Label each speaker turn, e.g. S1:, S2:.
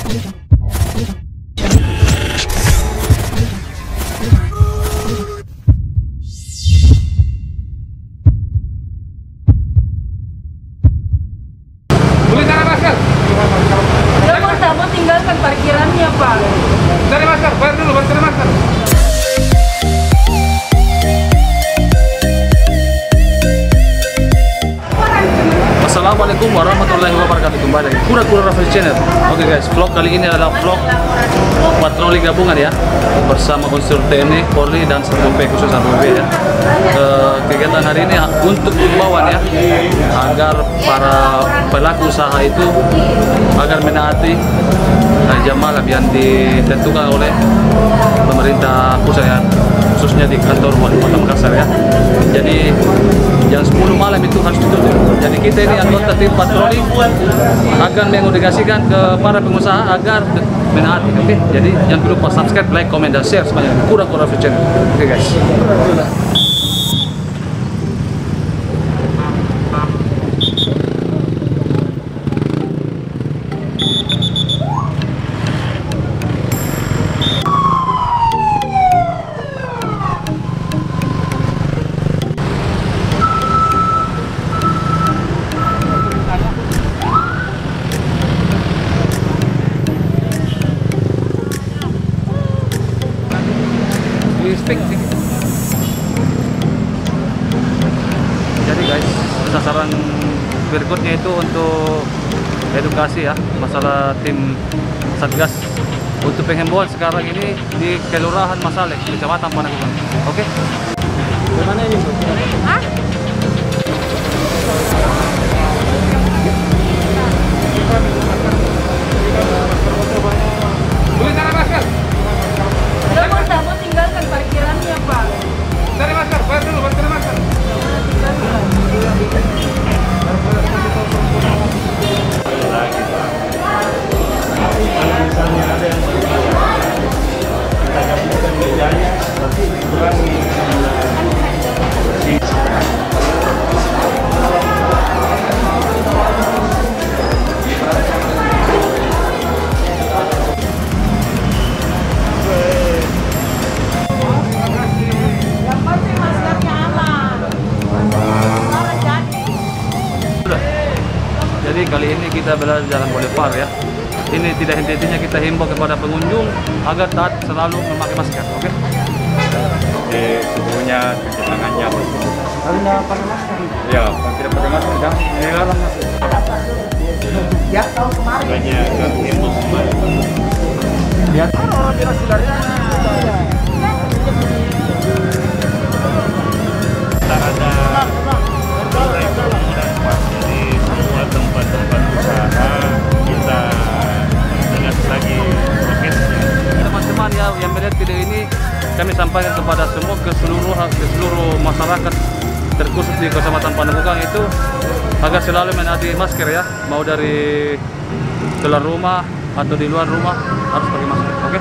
S1: Boleh cari masker?
S2: Jangan kamu tinggalkan parkirannya, Pak.
S1: Cari masker, bayar dulu, baru cari masker. Assalamualaikum warahmatullahi wabarakatuh. Kembali lagi Kura-Kura Raffi Channel. Oke guys, vlog kali ini adalah vlog patroli gabungan ya, bersama unsur TNI, Polri dan Satpol PP khusus Satpol PP ya. Kegiatan hari ini untuk himbauan ya, agar para pelaku usaha itu agar menaati jam malam yang ditentukan oleh pemerintah pusat ya, khususnya di kantor Wali Kota Makassar ya. Jadi jam 10 malam itu harus ditutup. Jadi kita ini anggota tim patroli akan mengedukasikan ke para pengusaha agar menaati. Oke, jadi jangan lupa subscribe, like, comment, dan share semuanya. Kura-Kura Raffi Channel. Oke guys. Jadi guys, sasaran berikutnya itu untuk edukasi ya, masalah tim Satgas untuk penghimbauan sekarang ini di Kelurahan Masaleh, Kecamatan Panakukang. Oke? Gimana ini? Hah? Boleh cari masker?
S2: Jangan kamu tinggalkan parkirannya, Pak.
S1: Cari masker, bayar dulu, baru cari masker. Jadi kali ini kita berada di Jalan Boulevard ya. Ini tidak henti-hentinya kita himbau kepada pengunjung agar taat selalu memakai masker, oke?
S3: Di tubuhnya, cuci tangannya.
S1: Kalau tidak pakai masker?
S3: Ya, kalau tidak pakai masker, jangan dilarang masuk.
S1: Ya, tahun kemarin.
S3: Makanya kami himbau semua.
S1: Lihat.
S3: Jadi semua tempat-tempat usaha kita ingat lagi prokesnya.
S1: Teman-teman ya yang melihat video ini, kami sampaikan kepada semua ke seluruh masyarakat terkhusus di Kecamatan Panakukang itu agar selalu menaati masker ya, mau dari keluar rumah atau di luar rumah harus pakai masker, oke?